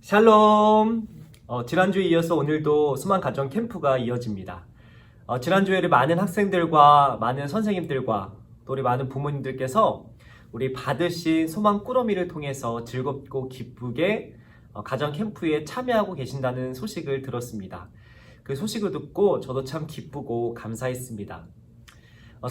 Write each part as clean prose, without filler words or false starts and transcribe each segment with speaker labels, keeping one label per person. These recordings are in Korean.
Speaker 1: 샬롬! 지난주에 이어서 오늘도 수만 가정 캠프가 이어집니다. 지난주에는 많은 학생들과 많은 선생님들과 또 우리 많은 부모님들께서 우리 받으신 소망 꾸러미를 통해서 즐겁고 기쁘게 가정 캠프에 참여하고 계신다는 소식을 들었습니다. 그 소식을 듣고 저도 참 기쁘고 감사했습니다.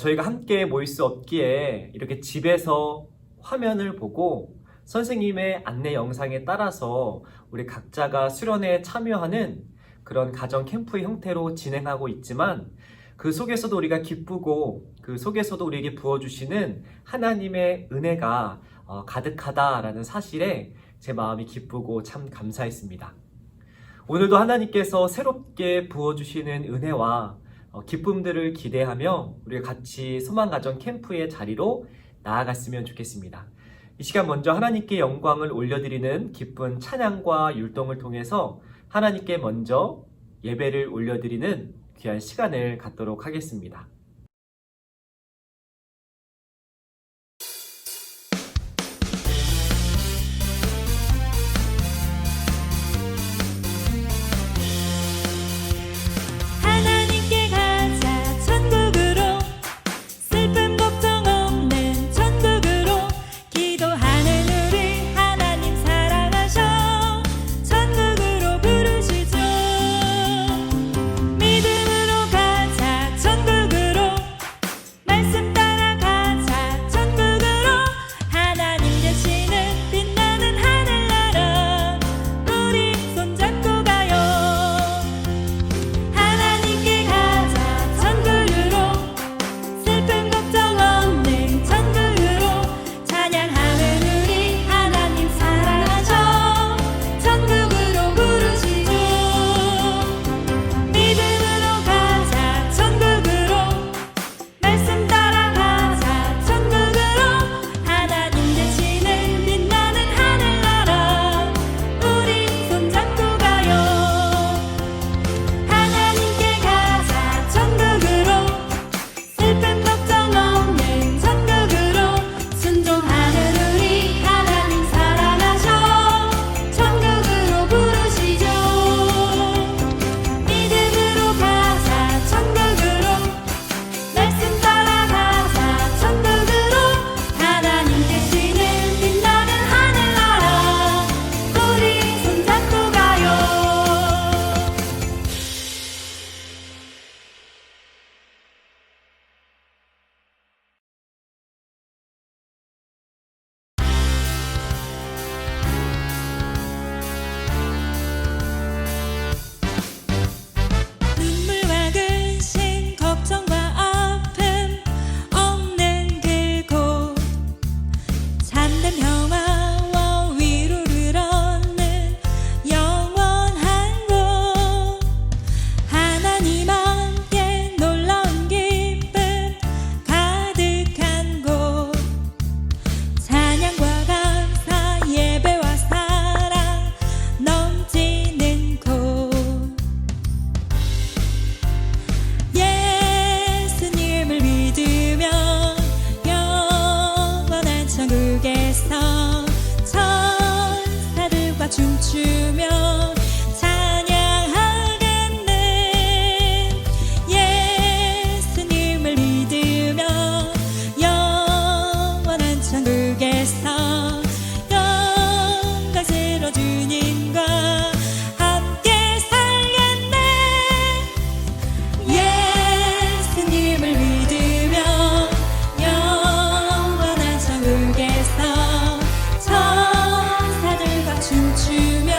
Speaker 1: 저희가 함께 모일 수 없기에 이렇게 집에서 화면을 보고 선생님의 안내 영상에 따라서 우리 각자가 수련회에 참여하는 그런 가정 캠프의 형태로 진행하고 있지만 그 속에서도 우리가 기쁘고 그 속에서도 우리에게 부어주시는 하나님의 은혜가 가득하다라는 사실에 제 마음이 기쁘고 참 감사했습니다. 오늘도 하나님께서 새롭게 부어주시는 은혜와 기쁨들을 기대하며 우리가 같이 소망가정 캠프의 자리로 나아갔으면 좋겠습니다. 이 시간 먼저 하나님께 영광을 올려드리는 기쁜 찬양과 율동을 통해서 하나님께 먼저 예배를 올려드리는 귀한 시간을 갖도록 하겠습니다.
Speaker 2: 춤추며 찬양하겠네. 예수님을 믿으며 영원한 천국에서 영광스러운 주님과 함께 살겠네. 예수님을 믿으며 영원한 천국에서 춤추며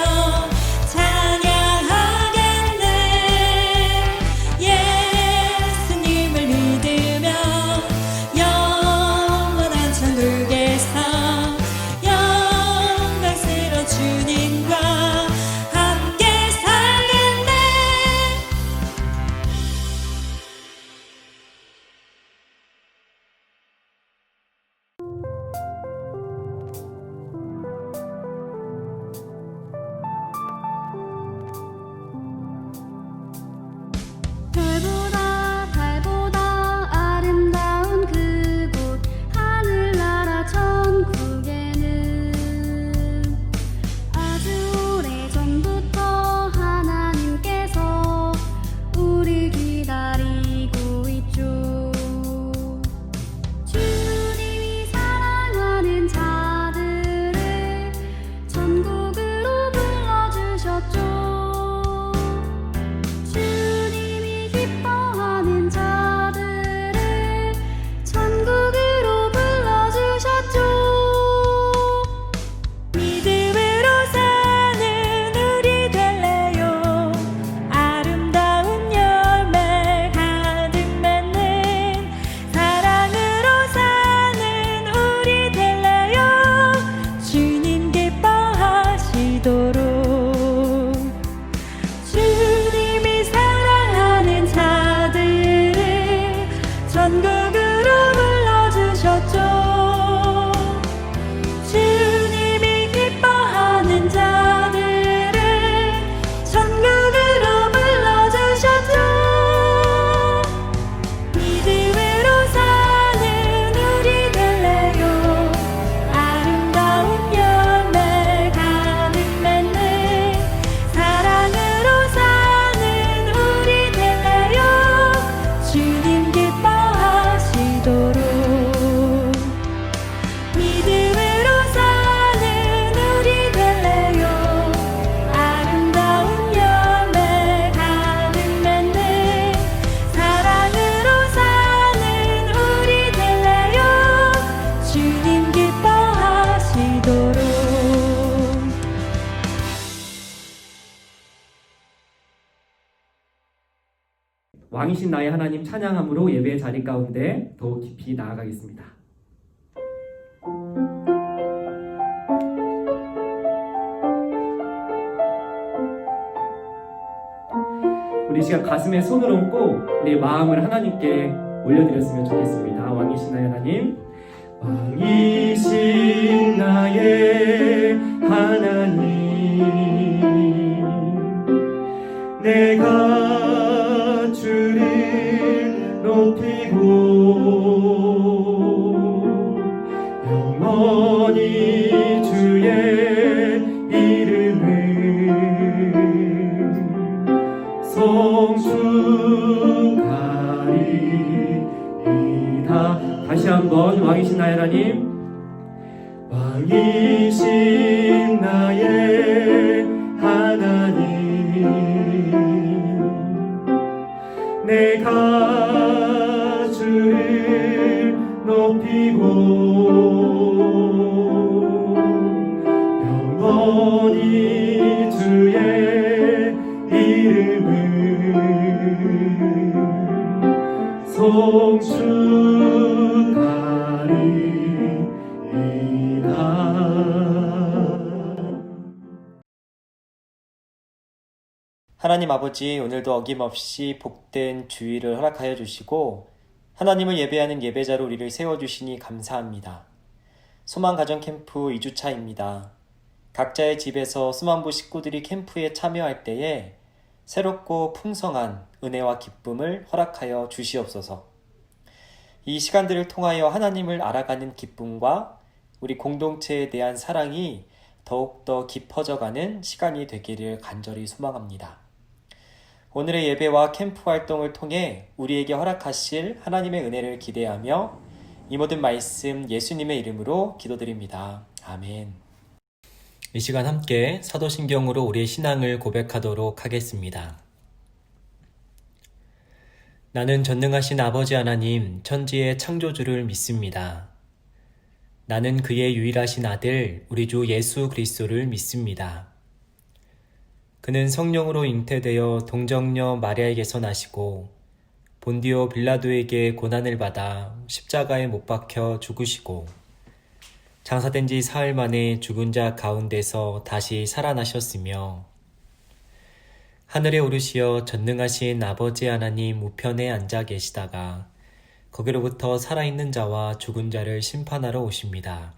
Speaker 1: 왕이신 나의 하나님 찬양함으로 예배의 자리 가운데 더욱 깊이 나아가겠습니다. 우리 시간 가슴에 손을 얹고 우리의 마음을 하나님께 올려드렸으면 좋겠습니다. 왕이신 나의 하나님, 왕이신 나의 하나님, 내가 주를 높이고 영원히 주의 이름을 성축하리이다. 다시 한번 왕이신 나의 하나님, 왕이신 나의 하나님, 내가 주를 높이고 영원히 주의 이름을 성축하리이다.
Speaker 3: 하나님 아버지, 오늘도 어김없이 복된 주일을 허락하여 주시고 하나님을 예배하는 예배자로 우리를 세워주시니 감사합니다. 소망가정 캠프 2주차입니다. 각자의 집에서 수만부 식구들이 캠프에 참여할 때에 새롭고 풍성한 은혜와 기쁨을 허락하여 주시옵소서. 이 시간들을 통하여 하나님을 알아가는 기쁨과 우리 공동체에 대한 사랑이 더욱더 깊어져가는 시간이 되기를 간절히 소망합니다. 오늘의 예배와 캠프 활동을 통해 우리에게 허락하실 하나님의 은혜를 기대하며 이 모든 말씀 예수님의 이름으로 기도드립니다. 아멘. 이 시간 함께 사도신경으로 우리의 신앙을 고백하도록 하겠습니다. 나는 전능하신 아버지 하나님 천지의 창조주를 믿습니다. 나는 그의 유일하신 아들 우리 주 예수 그리스도를 믿습니다. 그는 성령으로 잉태되어 동정녀 마리아에게서 나시고 본디오 빌라도에게 고난을 받아 십자가에 못 박혀 죽으시고 장사된 지 사흘 만에 죽은 자 가운데서 다시 살아나셨으며 하늘에 오르시어 전능하신 아버지 하나님 우편에 앉아 계시다가 거기로부터 살아있는 자와 죽은 자를 심판하러 오십니다.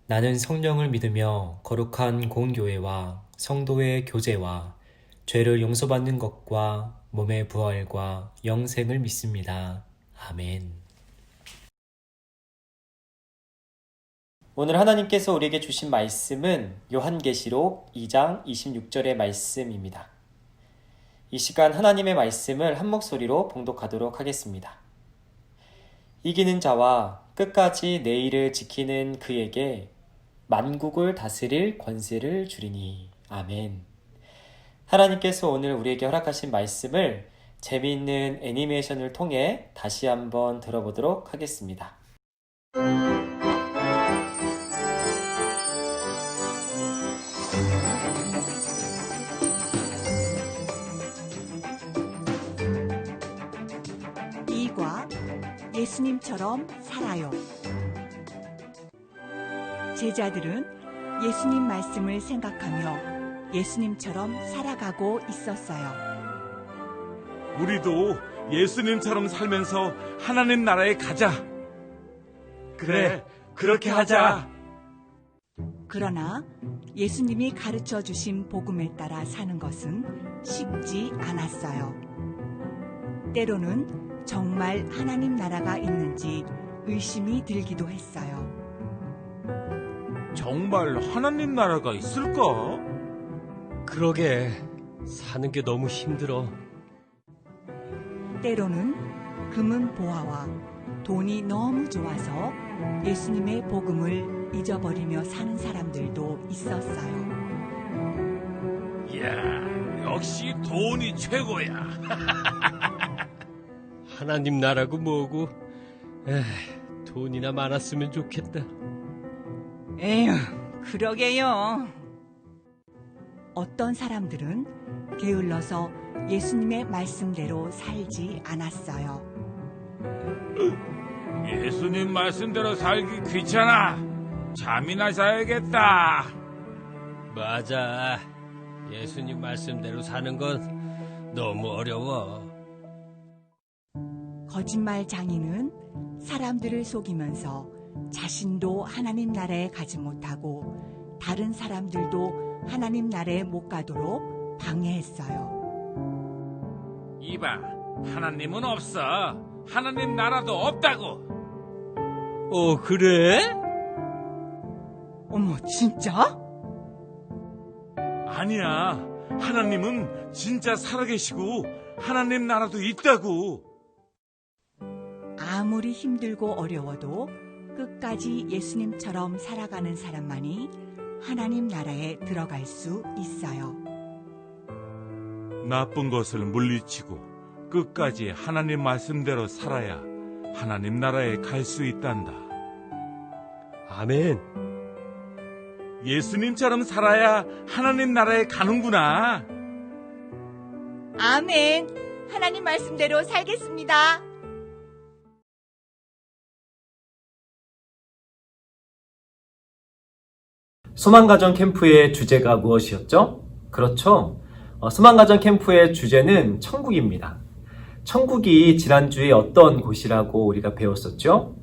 Speaker 3: 나는 성령을 믿으며 거룩한 공교회와 성도의 교제와 죄를 용서받는 것과 몸의 부활과 영생을 믿습니다. 아멘. 오늘 하나님께서 우리에게 주신 말씀은 요한계시록 2장 26절의 말씀입니다. 이 시간 하나님의 말씀을 한 목소리로 봉독하도록 하겠습니다. 이기는 자와 끝까지 내 일을 지키는 그에게 만국을 다스릴 권세를 주리니. 아멘. 하나님께서 오늘 우리에게 허락하신 말씀을 재미있는 애니메이션을 통해 다시 한번 들어보도록 하겠습니다.
Speaker 4: 이과 예수님처럼 살아요. 제자들은 예수님 말씀을 생각하며 예수님처럼 살아가고 있었어요.
Speaker 5: 우리도 예수님처럼 살면서 하나님 나라에 가자. 그래, 그렇게 하자.
Speaker 4: 그러나 예수님이 가르쳐 주신 복음에 따라 사는 것은 쉽지 않았어요. 때로는 정말 하나님 나라가 있는지 의심이 들기도 했어요.
Speaker 5: 정말 하나님 나라가 있을까?
Speaker 6: 그러게, 사는 게 너무 힘들어.
Speaker 4: 때로는 금은 보화와 돈이 너무 좋아서 예수님의 복음을 잊어버리며 사는 사람들도 있었어요.
Speaker 5: 이야, 역시 돈이 최고야.
Speaker 6: 하나님 나라고 뭐고, 돈이나 많았으면 좋겠다.
Speaker 4: 에휴, 그러게요. 어떤 사람들은 게을러서 예수님의 말씀대로 살지 않았어요.
Speaker 5: 예수님 말씀대로 살기 귀찮아. 잠이나 자야겠다.
Speaker 6: 맞아. 예수님 말씀대로 사는 건 너무 어려워.
Speaker 4: 거짓말 장인은 사람들을 속이면서 자신도 하나님 나라에 가지 못하고 다른 사람들도 하나님 나라에 못 가도록 방해했어요.
Speaker 5: 이봐, 하나님은 없어. 하나님 나라도 없다고.
Speaker 6: 그래?
Speaker 4: 어머, 진짜?
Speaker 5: 아니야. 하나님은 진짜 살아계시고 하나님 나라도 있다고.
Speaker 4: 아무리 힘들고 어려워도 끝까지 예수님처럼 살아가는 사람만이 하나님 나라에 들어갈 수 있어요.
Speaker 5: 나쁜 것을 물리치고 끝까지 하나님 말씀대로 살아야 하나님 나라에 갈 수 있단다.
Speaker 6: 아멘.
Speaker 5: 예수님처럼 살아야 하나님 나라에 가는구나.
Speaker 4: 아멘. 하나님 말씀대로 살겠습니다.
Speaker 1: 소망가정 캠프의 주제가 무엇이었죠? 그렇죠. 소망가정 캠프의 주제는 천국입니다. 천국이 지난주에 어떤 곳이라고 우리가 배웠었죠?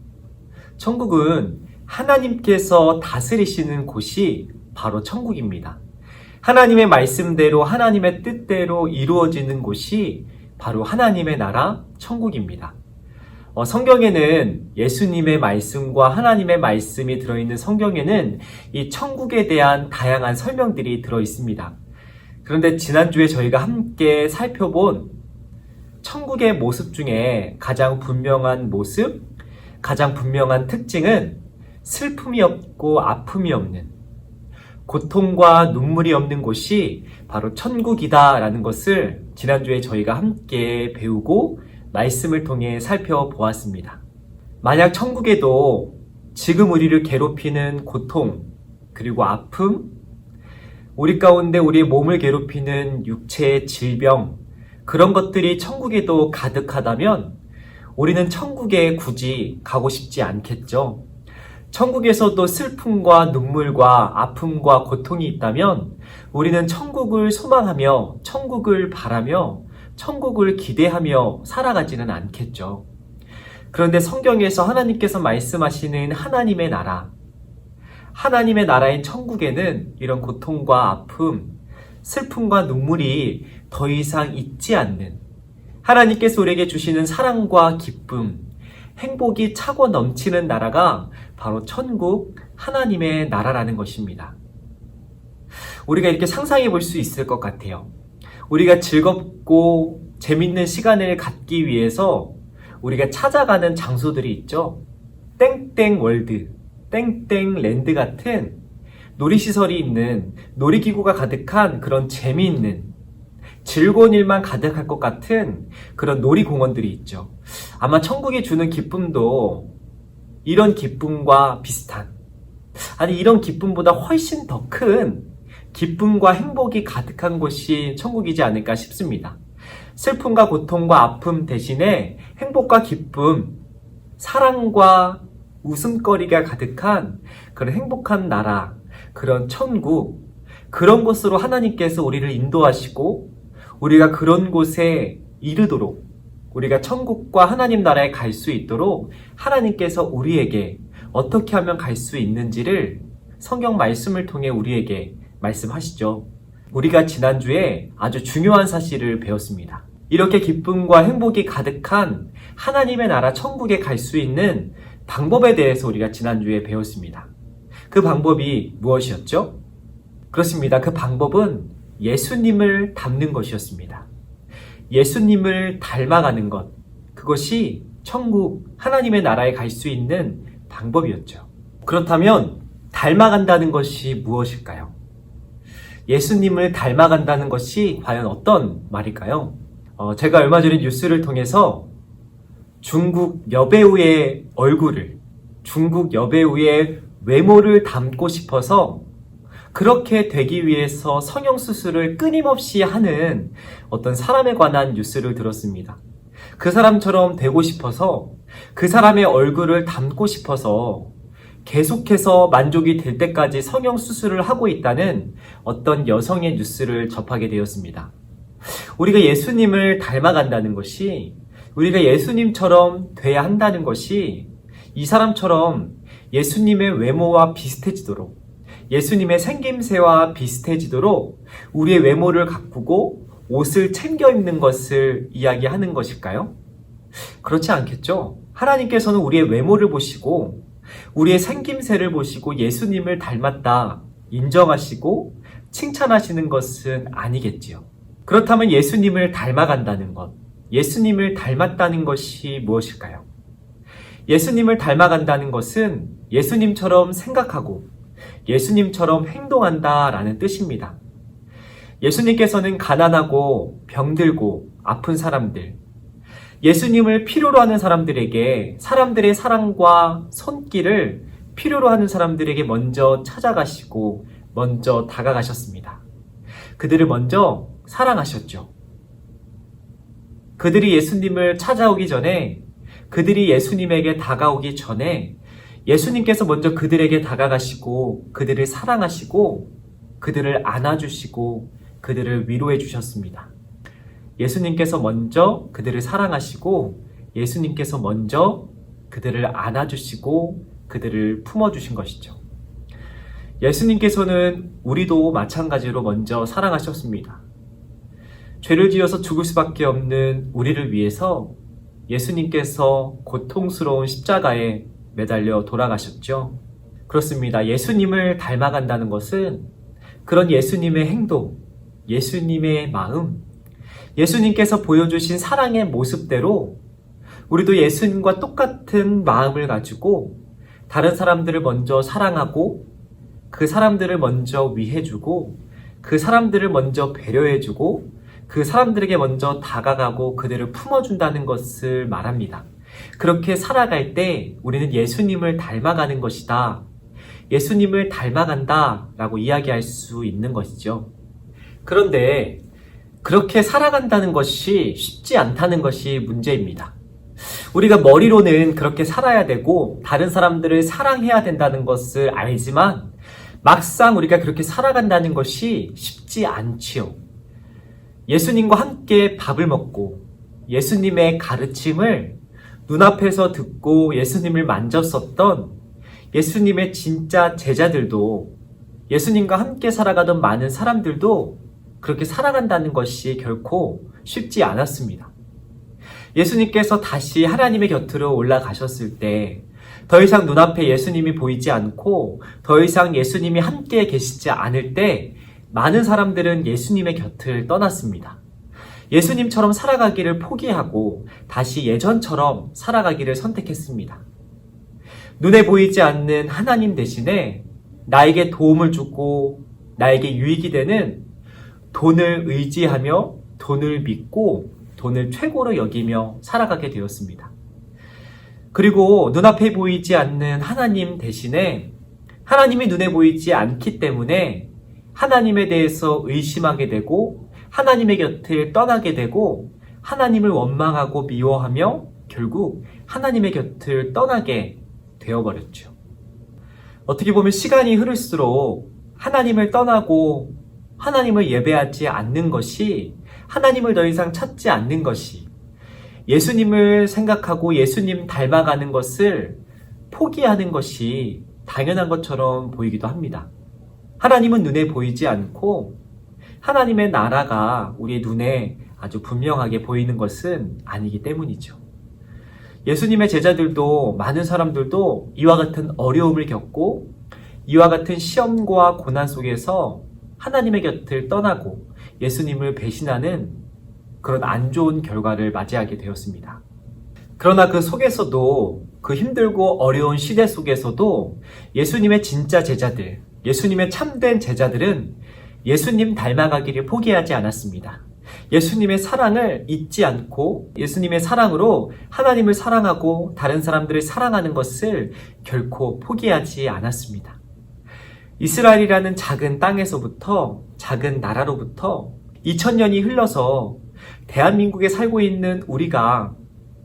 Speaker 1: 천국은 하나님께서 다스리시는 곳이 바로 천국입니다. 하나님의 말씀대로 하나님의 뜻대로 이루어지는 곳이 바로 하나님의 나라 천국입니다. 성경에는 예수님의 말씀과 하나님의 말씀이 들어있는 성경에는 이 천국에 대한 다양한 설명들이 들어있습니다. 그런데 지난주에 저희가 함께 살펴본 천국의 모습 중에 가장 분명한 모습, 가장 분명한 특징은 슬픔이 없고 아픔이 없는, 고통과 눈물이 없는 곳이 바로 천국이다라는 것을 지난주에 저희가 함께 배우고 말씀을 통해 살펴보았습니다. 만약 천국에도 지금 우리를 괴롭히는 고통, 그리고 아픔, 우리 가운데 우리의 몸을 괴롭히는 육체의 질병, 그런 것들이 천국에도 가득하다면 우리는 천국에 굳이 가고 싶지 않겠죠. 천국에서도 슬픔과 눈물과 아픔과 고통이 있다면 우리는 천국을 소망하며 천국을 바라며 천국을 기대하며 살아가지는 않겠죠. 그런데 성경에서 하나님께서 말씀하시는 하나님의 나라, 하나님의 나라인 천국에는 이런 고통과 아픔, 슬픔과 눈물이 더 이상 있지 않는, 하나님께서 우리에게 주시는 사랑과 기쁨, 행복이 차고 넘치는 나라가 바로 천국 하나님의 나라라는 것입니다. 우리가 이렇게 상상해 볼 수 있을 것 같아요. 우리가 즐겁고 재밌는 시간을 갖기 위해서 우리가 찾아가는 장소들이 있죠. 땡땡 월드, 땡땡 랜드 같은 놀이시설이 있는, 놀이기구가 가득한 그런 재미있는, 즐거운 일만 가득할 것 같은 그런 놀이공원들이 있죠. 아마 천국이 주는 기쁨도 이런 기쁨과 비슷한, 아니 이런 기쁨보다 훨씬 더 큰 기쁨과 행복이 가득한 곳이 천국이지 않을까 싶습니다. 슬픔과 고통과 아픔 대신에 행복과 기쁨, 사랑과 웃음거리가 가득한 그런 행복한 나라, 그런 천국, 그런 곳으로 하나님께서 우리를 인도하시고 우리가 그런 곳에 이르도록, 우리가 천국과 하나님 나라에 갈 수 있도록 하나님께서 우리에게 어떻게 하면 갈 수 있는지를 성경 말씀을 통해 우리에게 말씀하시죠. 우리가 지난주에 아주 중요한 사실을 배웠습니다. 이렇게 기쁨과 행복이 가득한 하나님의 나라 천국에 갈 수 있는 방법에 대해서 우리가 지난주에 배웠습니다. 그 방법이 무엇이었죠? 그렇습니다. 그 방법은 예수님을 닮는 것이었습니다. 예수님을 닮아가는 것, 그것이 천국 하나님의 나라에 갈 수 있는 방법이었죠. 그렇다면 닮아간다는 것이 무엇일까요? 예수님을 닮아간다는 것이 과연 어떤 말일까요? 제가 얼마 전에 뉴스를 통해서 중국 여배우의 얼굴을, 중국 여배우의 외모를 담고 싶어서 그렇게 되기 위해서 성형수술을 끊임없이 하는 어떤 사람에 관한 뉴스를 들었습니다. 그 사람처럼 되고 싶어서, 그 사람의 얼굴을 닮고 싶어서 계속해서 만족이 될 때까지 성형수술을 하고 있다는 어떤 여성의 뉴스를 접하게 되었습니다. 우리가 예수님을 닮아간다는 것이, 우리가 예수님처럼 돼야 한다는 것이 이 사람처럼 예수님의 외모와 비슷해지도록, 예수님의 생김새와 비슷해지도록 우리의 외모를 가꾸고 옷을 챙겨 입는 것을 이야기하는 것일까요? 그렇지 않겠죠? 하나님께서는 우리의 외모를 보시고 우리의 생김새를 보시고 예수님을 닮았다 인정하시고 칭찬하시는 것은 아니겠지요. 그렇다면 예수님을 닮아간다는 것, 예수님을 닮았다는 것이 무엇일까요? 예수님을 닮아간다는 것은 예수님처럼 생각하고 예수님처럼 행동한다라는 뜻입니다. 예수님께서는 가난하고 병들고 아픈 사람들, 예수님을 필요로 하는 사람들에게, 사람들의 사랑과 손길을 필요로 하는 사람들에게 먼저 찾아가시고 먼저 다가가셨습니다. 그들을 먼저 사랑하셨죠. 그들이 예수님을 찾아오기 전에, 그들이 예수님에게 다가오기 전에 예수님께서 먼저 그들에게 다가가시고 그들을 사랑하시고 그들을 안아주시고 그들을 위로해 주셨습니다. 예수님께서 먼저 그들을 사랑하시고 예수님께서 먼저 그들을 안아주시고 그들을 품어주신 것이죠. 예수님께서는 우리도 마찬가지로 먼저 사랑하셨습니다. 죄를 지어서 죽을 수밖에 없는 우리를 위해서 예수님께서 고통스러운 십자가에 매달려 돌아가셨죠. 그렇습니다. 예수님을 닮아간다는 것은 그런 예수님의 행동, 예수님의 마음, 예수님께서 보여주신 사랑의 모습대로 우리도 예수님과 똑같은 마음을 가지고 다른 사람들을 먼저 사랑하고 그 사람들을 먼저 위해주고 그 사람들을 먼저 배려해주고 그 사람들에게 먼저 다가가고 그들을 품어준다는 것을 말합니다. 그렇게 살아갈 때 우리는 예수님을 닮아가는 것이다. 예수님을 닮아간다 라고 이야기할 수 있는 것이죠. 그런데 그렇게 살아간다는 것이 쉽지 않다는 것이 문제입니다. 우리가 머리로는 그렇게 살아야 되고 다른 사람들을 사랑해야 된다는 것을 알지만 막상 우리가 그렇게 살아간다는 것이 쉽지 않지요. 예수님과 함께 밥을 먹고 예수님의 가르침을 눈앞에서 듣고 예수님을 만졌었던 예수님의 진짜 제자들도, 예수님과 함께 살아가던 많은 사람들도 그렇게 살아간다는 것이 결코 쉽지 않았습니다. 예수님께서 다시 하나님의 곁으로 올라가셨을 때 더 이상 눈앞에 예수님이 보이지 않고 더 이상 예수님이 함께 계시지 않을 때 많은 사람들은 예수님의 곁을 떠났습니다. 예수님처럼 살아가기를 포기하고 다시 예전처럼 살아가기를 선택했습니다. 눈에 보이지 않는 하나님 대신에 나에게 도움을 주고 나에게 유익이 되는 돈을 의지하며 돈을 믿고 돈을 최고로 여기며 살아가게 되었습니다. 그리고 눈앞에 보이지 않는 하나님 대신에 하나님이 눈에 보이지 않기 때문에 하나님에 대해서 의심하게 되고 하나님의 곁을 떠나게 되고 하나님을 원망하고 미워하며 결국 하나님의 곁을 떠나게 되어버렸죠. 어떻게 보면 시간이 흐를수록 하나님을 떠나고 하나님을 예배하지 않는 것이, 하나님을 더 이상 찾지 않는 것이, 예수님을 생각하고 예수님 닮아가는 것을 포기하는 것이 당연한 것처럼 보이기도 합니다. 하나님은 눈에 보이지 않고 하나님의 나라가 우리의 눈에 아주 분명하게 보이는 것은 아니기 때문이죠. 예수님의 제자들도, 많은 사람들도 이와 같은 어려움을 겪고 이와 같은 시험과 고난 속에서 하나님의 곁을 떠나고 예수님을 배신하는 그런 안 좋은 결과를 맞이하게 되었습니다. 그러나 그 속에서도, 그 힘들고 어려운 시대 속에서도 예수님의 진짜 제자들, 예수님의 참된 제자들은 예수님 닮아가기를 포기하지 않았습니다. 예수님의 사랑을 잊지 않고 예수님의 사랑으로 하나님을 사랑하고 다른 사람들을 사랑하는 것을 결코 포기하지 않았습니다. 이스라엘이라는 작은 땅에서부터, 작은 나라로부터 2000년이 흘러서 대한민국에 살고 있는 우리가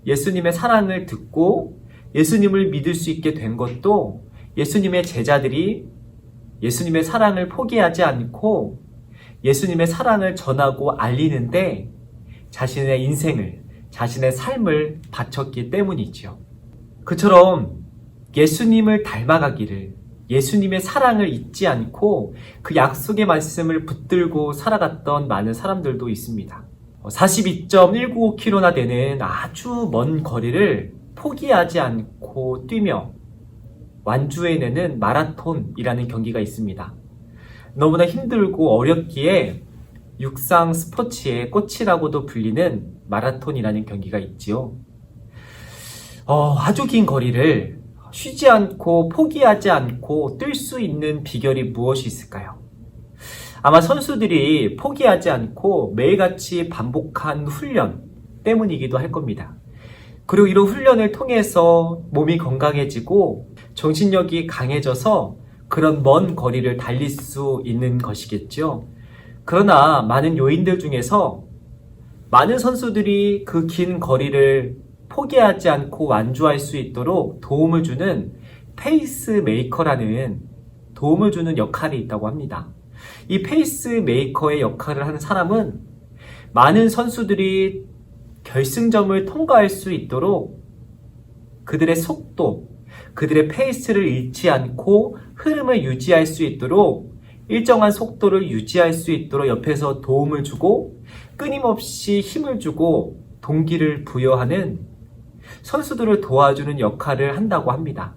Speaker 1: 예수님의 사랑을 듣고 예수님을 믿을 수 있게 된 것도 예수님의 제자들이 예수님의 사랑을 포기하지 않고 예수님의 사랑을 전하고 알리는데 자신의 인생을, 자신의 삶을 바쳤기 때문이지요. 그처럼 예수님을 닮아가기를, 예수님의 사랑을 잊지 않고 그 약속의 말씀을 붙들고 살아갔던 많은 사람들도 있습니다. 42.195km나 되는 아주 먼 거리를 포기하지 않고 뛰며 완주해내는 마라톤이라는 경기가 있습니다. 너무나 힘들고 어렵기에 육상 스포츠의 꽃이라고도 불리는 마라톤이라는 경기가 있지요. 아주 긴 거리를 쉬지 않고 포기하지 않고 뛸 수 있는 비결이 무엇이 있을까요? 아마 선수들이 포기하지 않고 매일같이 반복한 훈련 때문이기도 할 겁니다. 그리고 이런 훈련을 통해서 몸이 건강해지고 정신력이 강해져서 그런 먼 거리를 달릴 수 있는 것이겠죠. 그러나 많은 요인들 중에서 많은 선수들이 그 긴 거리를 포기하지 않고 완주할 수 있도록 도움을 주는 페이스메이커라는 도움을 주는 역할이 있다고 합니다. 이 페이스메이커의 역할을 하는 사람은 많은 선수들이 결승점을 통과할 수 있도록 그들의 속도, 그들의 페이스를 잃지 않고 흐름을 유지할 수 있도록 일정한 속도를 유지할 수 있도록 옆에서 도움을 주고 끊임없이 힘을 주고 동기를 부여하는 선수들을 도와주는 역할을 한다고 합니다.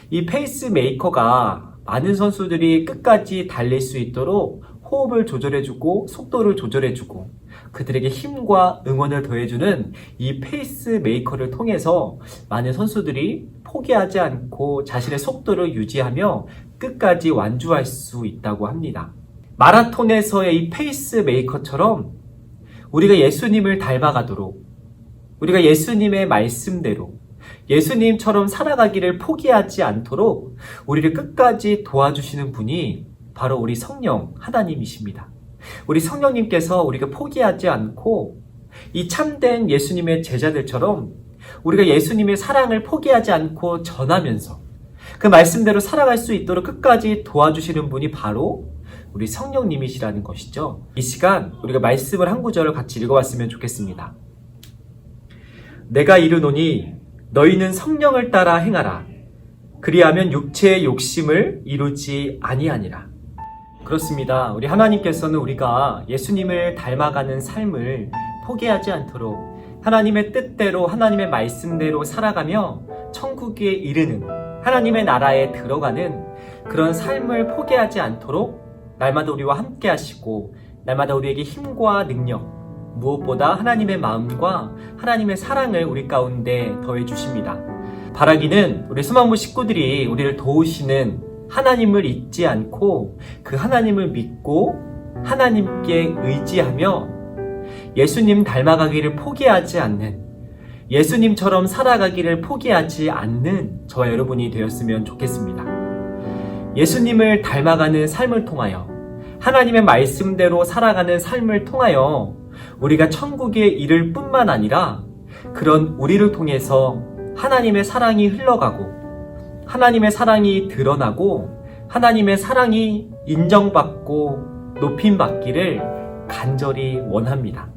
Speaker 1: 이 페이스메이커가 많은 선수들이 끝까지 달릴 수 있도록 호흡을 조절해주고 속도를 조절해주고 그들에게 힘과 응원을 더해주는 이 페이스메이커를 통해서 많은 선수들이 포기하지 않고 자신의 속도를 유지하며 끝까지 완주할 수 있다고 합니다. 마라톤에서의 이 페이스메이커처럼 우리가 예수님을 닮아가도록 우리가 예수님의 말씀대로 예수님처럼 살아가기를 포기하지 않도록 우리를 끝까지 도와주시는 분이 바로 우리 성령 하나님이십니다. 우리 성령님께서 우리가 포기하지 않고 이 참된 예수님의 제자들처럼 우리가 예수님의 사랑을 포기하지 않고 전하면서 그 말씀대로 살아갈 수 있도록 끝까지 도와주시는 분이 바로 우리 성령님이시라는 것이죠. 이 시간 우리가 말씀을 한 구절을 같이 읽어봤으면 좋겠습니다. 내가 이르노니 너희는 성령을 따라 행하라. 그리하면 육체의 욕심을 이루지 아니하니라. 그렇습니다. 우리 하나님께서는 우리가 예수님을 닮아가는 삶을 포기하지 않도록 하나님의 뜻대로 하나님의 말씀대로 살아가며 천국에 이르는 하나님의 나라에 들어가는 그런 삶을 포기하지 않도록 날마다 우리와 함께 하시고 날마다 우리에게 힘과 능력 무엇보다 하나님의 마음과 하나님의 사랑을 우리 가운데 더해 주십니다. 바라기는 우리 소망부 식구들이 우리를 도우시는 하나님을 잊지 않고 그 하나님을 믿고 하나님께 의지하며 예수님 닮아가기를 포기하지 않는 예수님처럼 살아가기를 포기하지 않는 저와 여러분이 되었으면 좋겠습니다. 예수님을 닮아가는 삶을 통하여 하나님의 말씀대로 살아가는 삶을 통하여 우리가 천국에 이를 뿐만 아니라 그런 우리를 통해서 하나님의 사랑이 흘러가고 하나님의 사랑이 드러나고 하나님의 사랑이 인정받고 높임받기를 간절히 원합니다.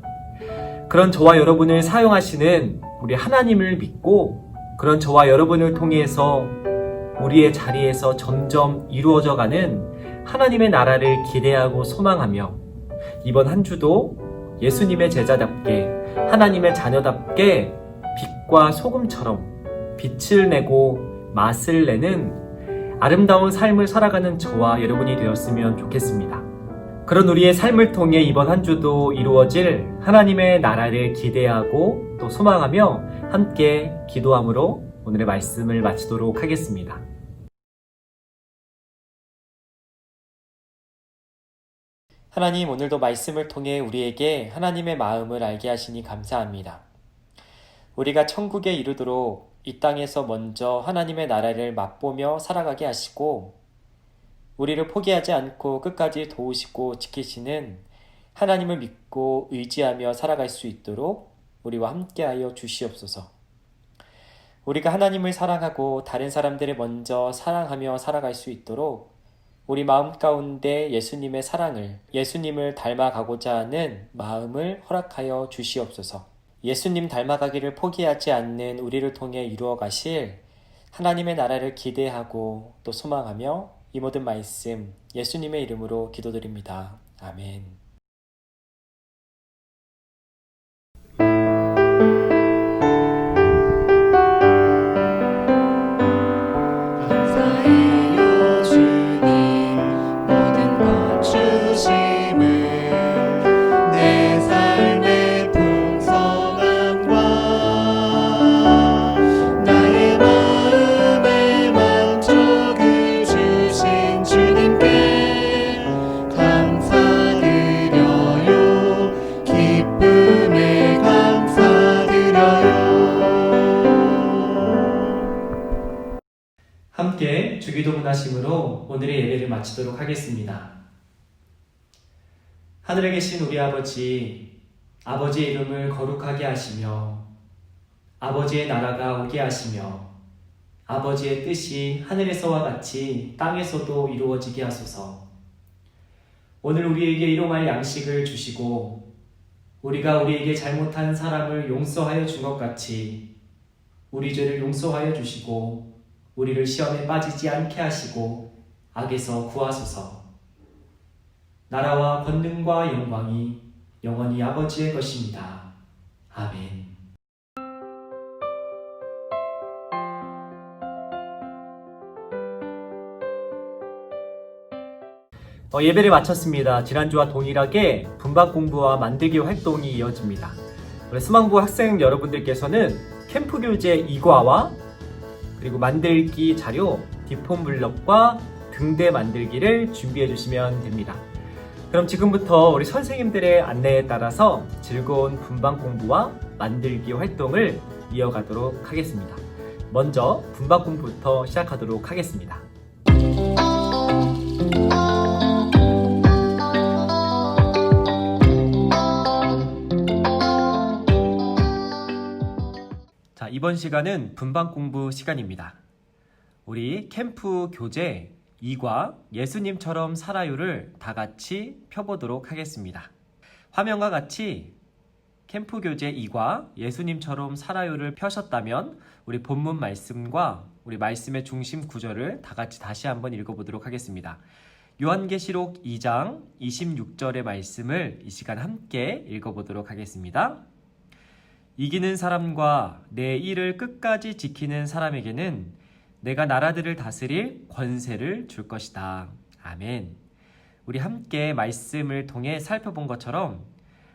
Speaker 1: 그런 저와 여러분을 사용하시는 우리 하나님을 믿고 그런 저와 여러분을 통해서 우리의 자리에서 점점 이루어져가는 하나님의 나라를 기대하고 소망하며 이번 한 주도 예수님의 제자답게 하나님의 자녀답게 빛과 소금처럼 빛을 내고 맛을 내는 아름다운 삶을 살아가는 저와 여러분이 되었으면 좋겠습니다. 그런 우리의 삶을 통해 이번 한 주도 이루어질 하나님의 나라를 기대하고 또 소망하며 함께 기도함으로 오늘의 말씀을 마치도록 하겠습니다.
Speaker 3: 하나님, 오늘도 말씀을 통해 우리에게 하나님의 마음을 알게 하시니 감사합니다. 우리가 천국에 이르도록 이 땅에서 먼저 하나님의 나라를 맛보며 살아가게 하시고 우리를 포기하지 않고 끝까지 도우시고 지키시는 하나님을 믿고 의지하며 살아갈 수 있도록 우리와 함께하여 주시옵소서. 우리가 하나님을 사랑하고 다른 사람들을 먼저 사랑하며 살아갈 수 있도록 우리 마음 가운데 예수님의 사랑을, 예수님을 닮아가고자 하는 마음을 허락하여 주시옵소서. 예수님 닮아가기를 포기하지 않는 우리를 통해 이루어 가실 하나님의 나라를 기대하고 또 소망하며 이 모든 말씀 예수님의 이름으로 기도드립니다. 아멘.
Speaker 7: 감사해요 주님 모든 것 주심을 내 삶의 풍성함과 나의 마음의 만족을 주신 주님께 감사드려요 기쁨에 감사드려요.
Speaker 3: 함께 주기도문 하심으로 오늘의 예배를 마치도록 하겠습니다. 하늘에 계신 우리 아버지, 아버지의 이름을 거룩하게 하시며 아버지의 나라가 오게 하시며 아버지의 뜻이 하늘에서와 같이 땅에서도 이루어지게 하소서. 오늘 우리에게 일용할 양식을 주시고 우리가 우리에게 잘못한 사람을 용서하여 준 것 같이 우리 죄를 용서하여 주시고 우리를 시험에 빠지지 않게 하시고 악에서 구하소서. 나라와 권능과 영광이 영원히 아버지의 것입니다. 아멘.
Speaker 1: 예배를 마쳤습니다. 지난주와 동일하게 분반 공부와 만들기 활동이 이어집니다. 우리 수망부 학생 여러분들께서는 캠프 교재 2과와 그리고 만들기 자료, 디폼 블럭과 등대 만들기를 준비해 주시면 됩니다. 그럼 지금부터 우리 선생님들의 안내에 따라서 즐거운 분반 공부와 만들기 활동을 이어가도록 하겠습니다. 먼저 분반 공부부터 시작하도록 하겠습니다. 자, 이번 시간은 분반 공부 시간입니다. 우리 캠프 교재 2과 예수님처럼 살아요를 다 같이 펴보도록 하겠습니다. 화면과 같이 캠프 교재 2과 예수님처럼 살아요를 펴셨다면 우리 본문 말씀과 우리 말씀의 중심 구절을 다 같이 다시 한번 읽어보도록 하겠습니다. 요한계시록 2장 26절의 말씀을 이 시간 함께 읽어보도록 하겠습니다. 이기는 사람과 내 일을 끝까지 지키는 사람에게는 내가 나라들을 다스릴 권세를 줄 것이다. 아멘. 우리 함께 말씀을 통해 살펴본 것처럼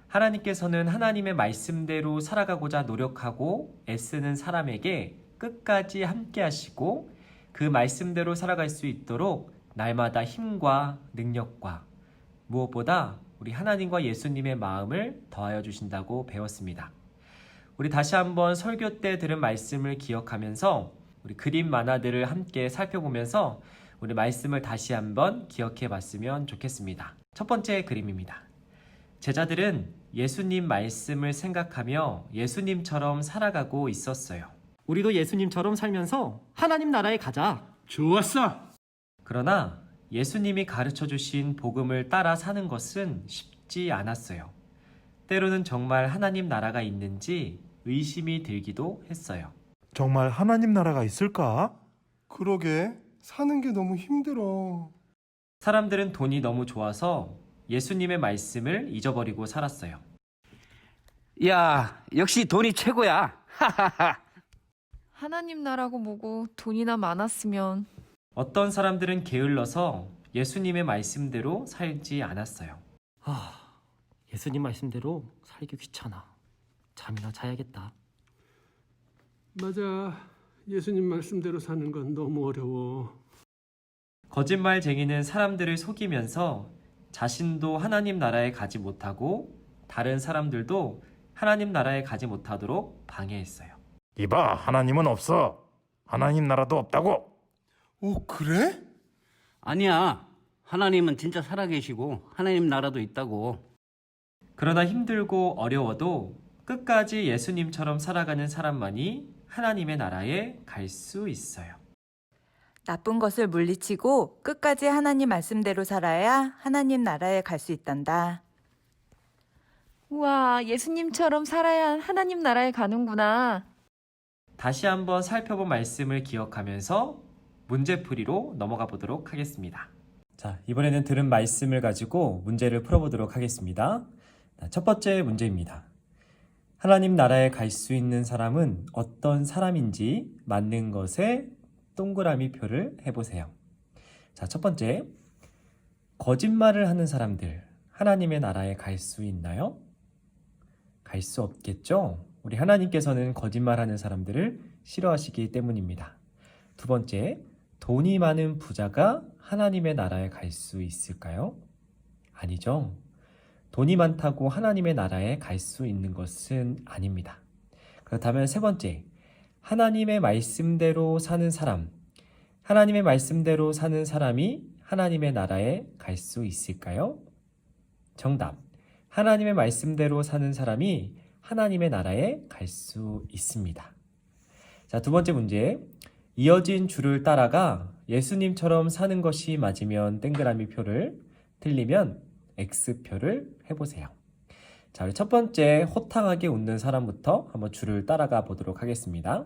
Speaker 1: 하나님께서는 하나님의 말씀대로 살아가고자 노력하고 애쓰는 사람에게 끝까지 함께 하시고 그 말씀대로 살아갈 수 있도록 날마다 힘과 능력과 무엇보다 우리 하나님과 예수님의 마음을 더하여 주신다고 배웠습니다. 우리 다시 한번 설교 때 들은 말씀을 기억하면서 우리 그림 만화들을 함께 살펴보면서 우리 말씀을 다시 한번 기억해 봤으면 좋겠습니다. 첫 번째 그림입니다. 제자들은 예수님 말씀을 생각하며 예수님처럼 살아가고 있었어요.
Speaker 8: 우리도 예수님처럼 살면서 하나님 나라에 가자.
Speaker 9: 좋았어.
Speaker 1: 그러나 예수님이 가르쳐 주신 복음을 따라 사는 것은 쉽지 않았어요. 때로는 정말 하나님 나라가 있는지 의심이 들기도 했어요.
Speaker 9: 정말 하나님 나라가 있을까? 그러게, 사는 게 너무 힘들어.
Speaker 1: 사람들은 돈이 너무 좋아서 예수님의 말씀을 잊어버리고 살았어요.
Speaker 10: 야, 역시 돈이 최고야.
Speaker 11: 하나님 나라고 뭐고 돈이나 많았으면.
Speaker 1: 어떤 사람들은 게을러서 예수님의 말씀대로 살지 않았어요.
Speaker 8: 예수님 말씀대로 살기 귀찮아. 잠이나 자야겠다.
Speaker 9: 맞아. 예수님 말씀대로 사는 건 너무 어려워.
Speaker 1: 거짓말쟁이는 사람들을 속이면서 자신도 하나님 나라에 가지 못하고 다른 사람들도 하나님 나라에 가지 못하도록 방해했어요.
Speaker 12: 이봐, 하나님은 없어. 하나님 나라도 없다고.
Speaker 9: 오, 그래?
Speaker 10: 아니야, 하나님은 진짜 살아계시고 하나님 나라도 있다고.
Speaker 1: 그러나 힘들고 어려워도 끝까지 예수님처럼 살아가는 사람만이 하나님의 나라에 갈 수 있어요.
Speaker 12: 나쁜 것을 물리치고 끝까지 하나님 말씀대로 살아야 하나님 나라에 갈 수 있단다.
Speaker 11: 우와, 예수님처럼 살아야 하나님 나라에 가는구나.
Speaker 1: 다시 한번 살펴본 말씀을 기억하면서 문제풀이로 넘어가 보도록 하겠습니다. 자, 이번에는 들은 말씀을 가지고 문제를 풀어보도록 하겠습니다. 첫 번째 문제입니다. 하나님 나라에 갈 수 있는 사람은 어떤 사람인지 맞는 것에 동그라미 표를 해보세요. 자, 첫 번째, 거짓말을 하는 사람들 하나님의 나라에 갈 수 있나요? 갈 수 없겠죠? 우리 하나님께서는 거짓말하는 사람들을 싫어하시기 때문입니다. 두 번째, 돈이 많은 부자가 하나님의 나라에 갈 수 있을까요? 아니죠. 돈이 많다고 하나님의 나라에 갈 수 있는 것은 아닙니다. 그렇다면 세 번째, 하나님의 말씀대로 사는 사람, 하나님의 말씀대로 사는 사람이 하나님의 나라에 갈 수 있을까요? 정답, 하나님의 말씀대로 사는 사람이 하나님의 나라에 갈 수 있습니다. 자, 두 번째 문제, 이어진 줄을 따라가 예수님처럼 사는 것이 맞으면 동그라미 표를, 틀리면 X표를 해보세요. 자, 우리 첫 번째 호탕하게 웃는 사람부터 한번 줄을 따라가 보도록 하겠습니다.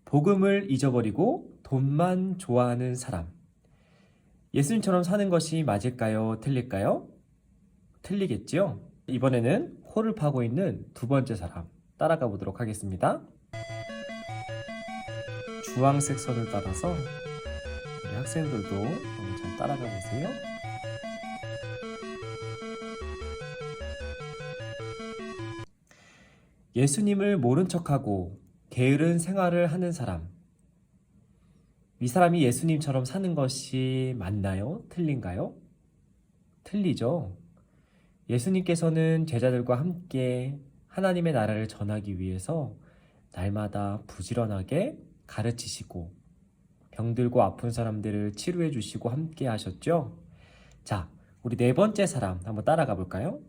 Speaker 1: 복음을 잊어버리고 돈만 좋아하는 사람. 예수님처럼 사는 것이 맞을까요? 틀릴까요? 틀리겠지요? 이번에는 코를 파고 있는 두 번째 사람 따라가 보도록 하겠습니다. 주황색 선을 따라서 우리 학생들도 한번 잘 따라가 보세요. 예수님을 모른 척하고 게으른 생활을 하는 사람. 이 사람이 예수님처럼 사는 것이 맞나요? 틀린가요? 틀리죠. 예수님께서는 제자들과 함께 하나님의 나라를 전하기 위해서 날마다 부지런하게 가르치시고 병들고 아픈 사람들을 치료해 주시고 함께 하셨죠. 자, 우리 네 번째 사람 한번 따라가 볼까요?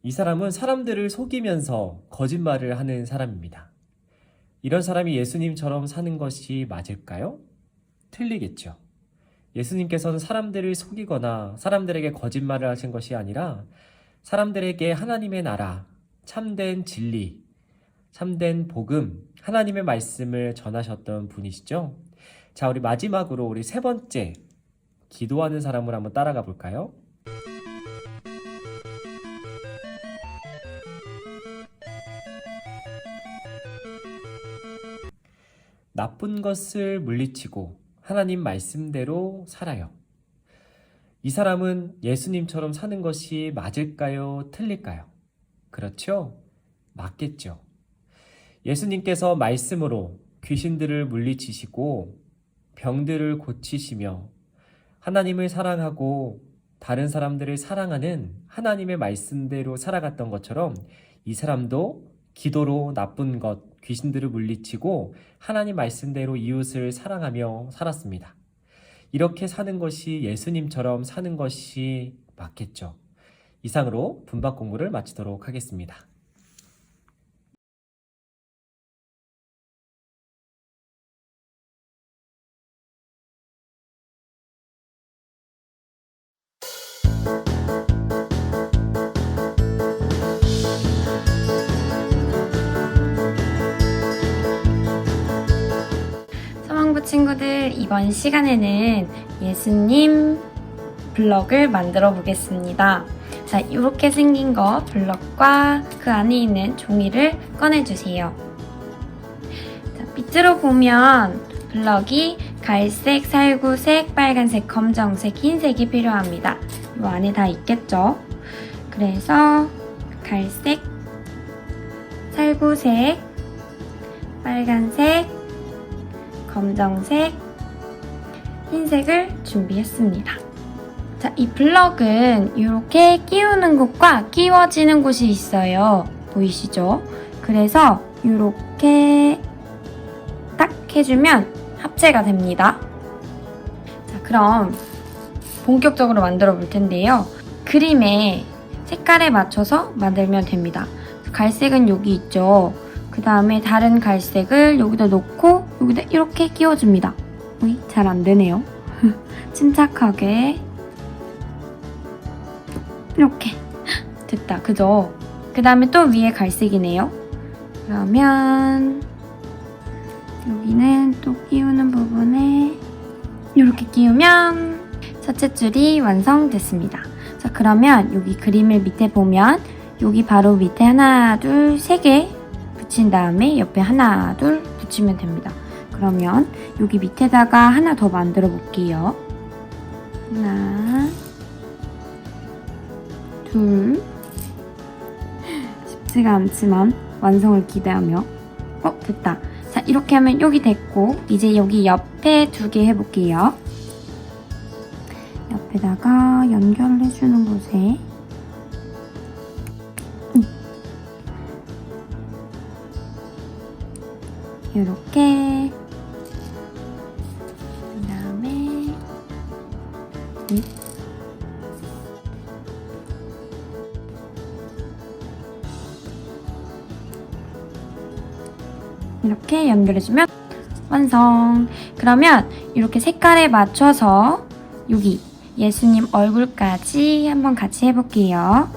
Speaker 1: 이 사람은 사람들을 속이면서 거짓말을 하는 사람입니다. 이런 사람이 예수님처럼 사는 것이 맞을까요? 틀리겠죠. 예수님께서는 사람들을 속이거나 사람들에게 거짓말을 하신 것이 아니라 사람들에게 하나님의 나라, 참된 진리, 참된 복음, 하나님의 말씀을 전하셨던 분이시죠. 자, 우리 마지막으로 우리 세 번째 기도하는 사람을 한번 따라가 볼까요? 나쁜 것을 물리치고 하나님 말씀대로 살아요. 이 사람은 예수님처럼 사는 것이 맞을까요? 틀릴까요? 그렇죠? 맞겠죠. 예수님께서 말씀으로 귀신들을 물리치시고 병들을 고치시며 하나님을 사랑하고 다른 사람들을 사랑하는 하나님의 말씀대로 살아갔던 것처럼 이 사람도 기도로 나쁜 것, 귀신들을 물리치고 하나님 말씀대로 이웃을 사랑하며 살았습니다. 이렇게 사는 것이 예수님처럼 사는 것이 맞겠죠. 이상으로 분박 공부를 마치도록 하겠습니다.
Speaker 13: 친구들, 이번 시간에는 예수님 블럭을 만들어 보겠습니다. 자, 이렇게 생긴 거 블럭과 그 안에 있는 종이를 꺼내주세요. 자, 밑으로 보면 블럭이 갈색, 살구색, 빨간색, 검정색, 흰색이 필요합니다. 이 안에 다 있겠죠? 그래서 갈색, 살구색, 빨간색, 검정색, 흰색을 준비했습니다. 자, 이 블럭은 이렇게 끼우는 곳과 끼워지는 곳이 있어요. 보이시죠? 그래서 이렇게 딱 해주면 합체가 됩니다. 자, 그럼 본격적으로 만들어 볼 텐데요. 그림의 색깔에 맞춰서 만들면 됩니다. 갈색은 여기 있죠. 그 다음에 다른 갈색을 여기다 놓고 여기다 이렇게 끼워줍니다. 우이, 잘 안 되네요. 침착하게 이렇게 됐다, 그죠? 그 다음에 또 위에 갈색이네요. 그러면 여기는 또 끼우는 부분에 이렇게 끼우면 첫째 줄이 완성됐습니다. 자, 그러면 여기 그림을 밑에 보면 여기 바로 밑에 하나, 둘, 세 개 붙인 다음에 옆에 하나, 둘 붙이면 됩니다. 그러면 여기 밑에다가 하나 더 만들어 볼게요. 하나, 둘. 쉽지가 않지만 완성을 기대하며. 됐다. 자, 이렇게 하면 여기 됐고, 이제 여기 옆에 두 개 해볼게요. 옆에다가 연결해주는 곳에 이렇게, 그 다음에 이렇게 연결해주면 완성. 그러면 이렇게 색깔에 맞춰서 여기 예수님 얼굴까지 한번 같이 해볼게요.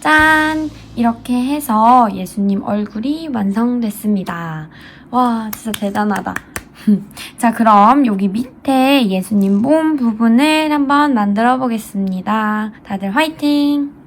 Speaker 13: 짠! 이렇게 해서 예수님 얼굴이 완성됐습니다. 와, 진짜 대단하다. 자, 그럼 여기 밑에 예수님 몸 부분을 한번 만들어 보겠습니다. 다들 화이팅!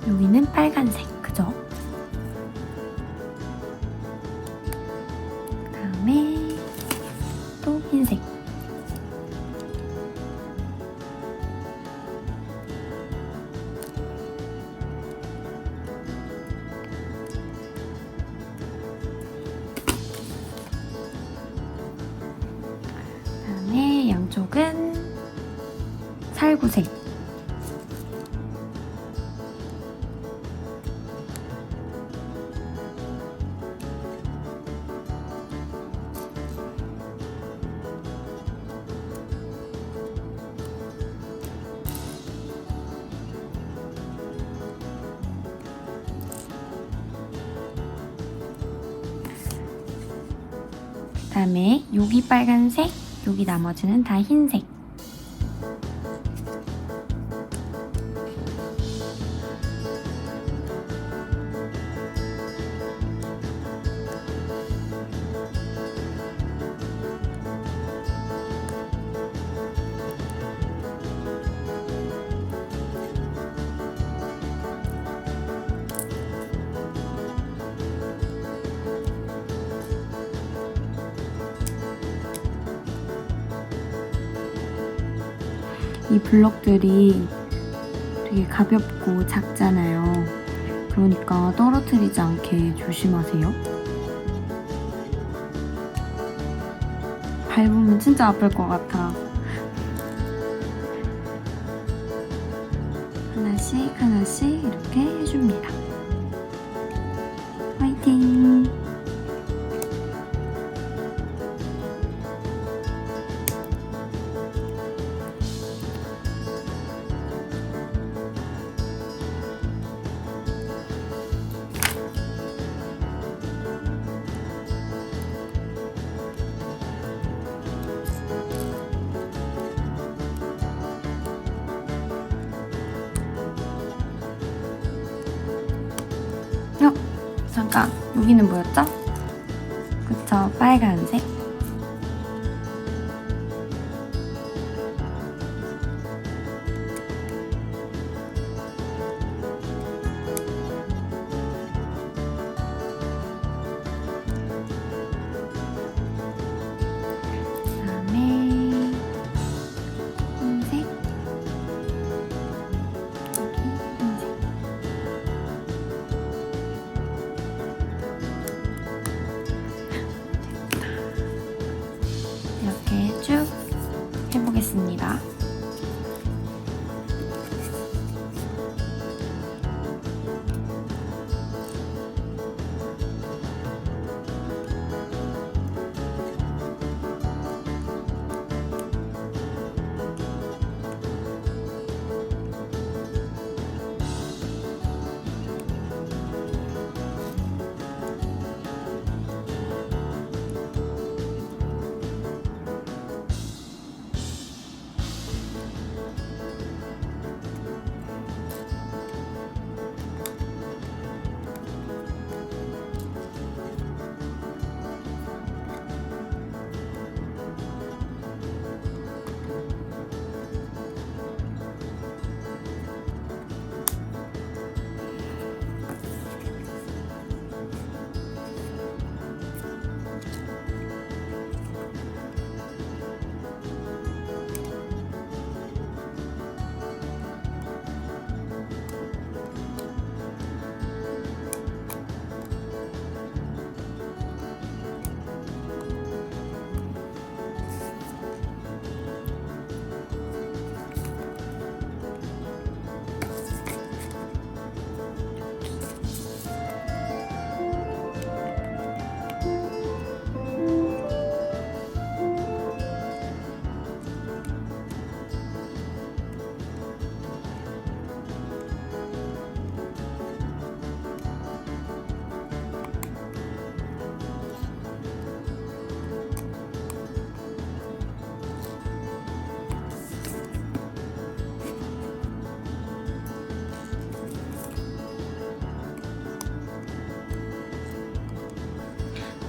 Speaker 13: 여기는 빨간색, 그죠? 그다음에 또 흰색. 그다음에 양쪽은 살구색. 그다음에 여기 빨간색, 여기 나머지는 다 흰색. 이 블럭들이 되게 가볍고 작잖아요. 그러니까 떨어뜨리지 않게 조심하세요. 밟으면 진짜 아플 것 같아. 하나씩 하나씩 이렇게 해줍니다. 화이팅! 잠깐, 여기는 뭐였죠? 그쵸, 빨간색. 그다음에 흰색. 여기 흰색. 이렇게 쭉 해보겠습니다.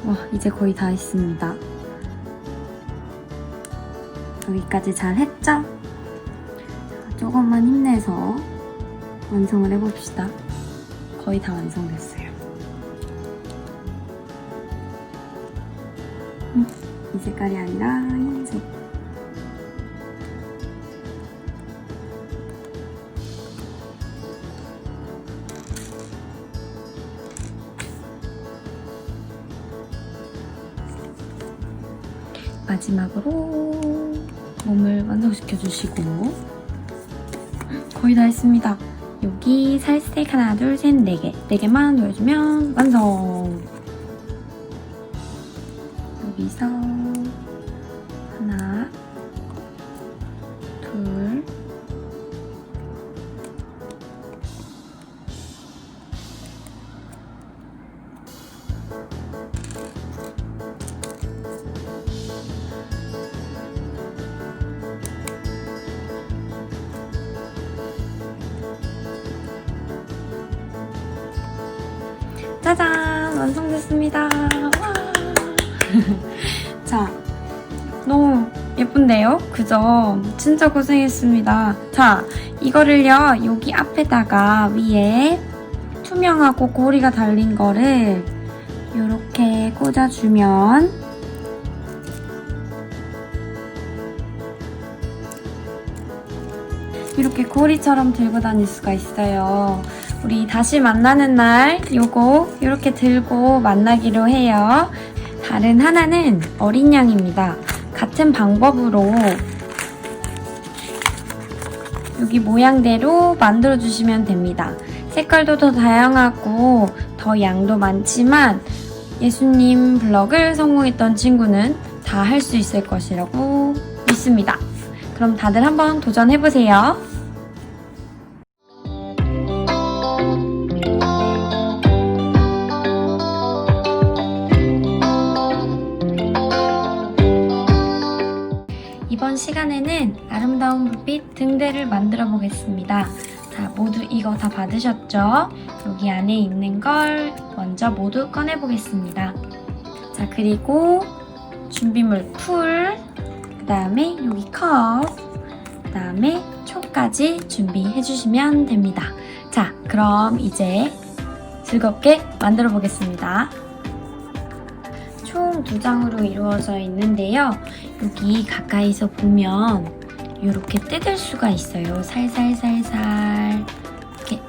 Speaker 13: 와, 이제 거의 다 했습니다. 여기까지 잘 했죠? 자, 조금만 힘내서 완성을 해봅시다. 거의 다 완성됐어요. 이 색깔이 아니라 흰색. 마지막으로 몸을 완성시켜 주시고 거의 다 했습니다. 여기 살색 하나, 둘, 셋, 4개. 4개만 넣어주면 완성! 여기서 하나, 둘, 짜잔! 완성됐습니다. 와. 자, 너무 예쁜데요? 그죠? 진짜 고생했습니다. 자, 이거를요, 여기 앞에다가 위에 투명하고 고리가 달린 거를 이렇게 꽂아주면 이렇게 고리처럼 들고 다닐 수가 있어요. 우리 다시 만나는 날 요거 이렇게 들고 만나기로 해요. 다른 하나는 어린 양입니다. 같은 방법으로 여기 모양대로 만들어주시면 됩니다. 색깔도 더 다양하고 더 양도 많지만 예수님 블럭을 성공했던 친구는 다 할 수 있을 것이라고 믿습니다. 그럼 다들 한번 도전해보세요. 이번 시간에는 아름다운 불빛 등대를 만들어 보겠습니다. 자, 모두 이거 다 받으셨죠? 여기 안에 있는 걸 먼저 모두 꺼내 보겠습니다. 자, 그리고 준비물 풀, 그 다음에 여기 컵, 그 다음에 초까지 준비해 주시면 됩니다. 자, 그럼 이제 즐겁게 만들어 보겠습니다. 총 2장으로 이루어져 있는데요. 여기 가까이서 보면 이렇게 뜯을 수가 있어요. 살살살살 이렇게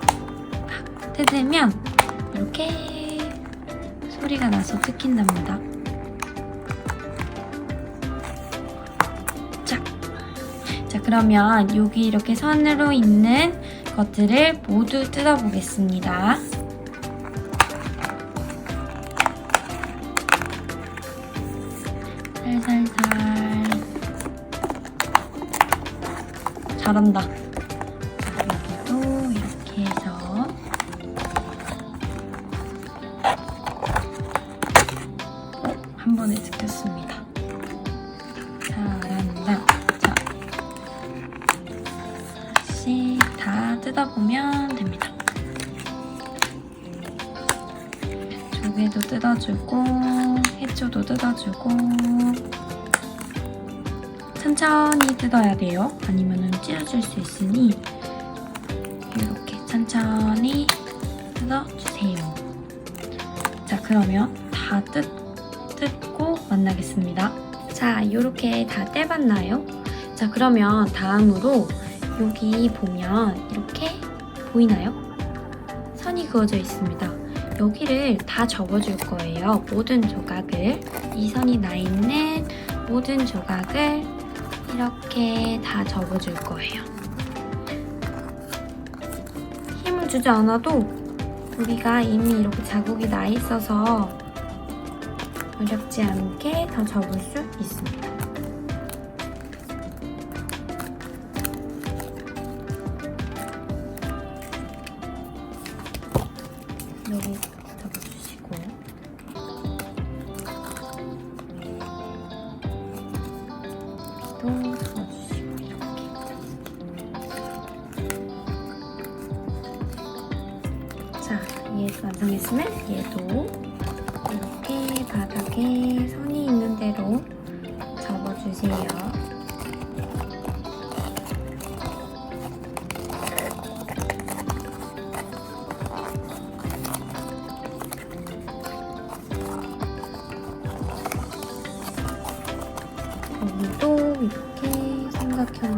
Speaker 13: 막 뜯으면 이렇게 소리가 나서 뜯긴답니다. 자, 그러면 여기 이렇게 선으로 있는 것들을 모두 뜯어보겠습니다. 살살살. 잘한다. 자, 여기도 이렇게 해서 한 번에 뜯겼습니다. 잘한다. 자, 다시 다 뜯어보면 됩니다. 조개도 뜯어주고 해초도 뜯어주고 천천히 뜯어야 돼요. 아니면 찢어질 수 있으니 이렇게 천천히 뜯어주세요. 자, 그러면 다 뜯고 만나겠습니다. 자, 이렇게 다 떼봤나요? 자, 그러면 다음으로 여기 보면 이렇게 보이나요? 선이 그어져 있습니다. 여기를 다 접어줄 거예요. 모든 조각을, 이 선이 나 있는 모든 조각을 이렇게 다 접어줄 거예요. 힘을 주지 않아도 우리가 이미 이렇게 자국이 나 있어서 어렵지 않게 다 접을 수 있습니다. 여기 접어주시고 또 접어주시고 이렇게. 자, 얘 완성했으면 얘도 이렇게 바닥에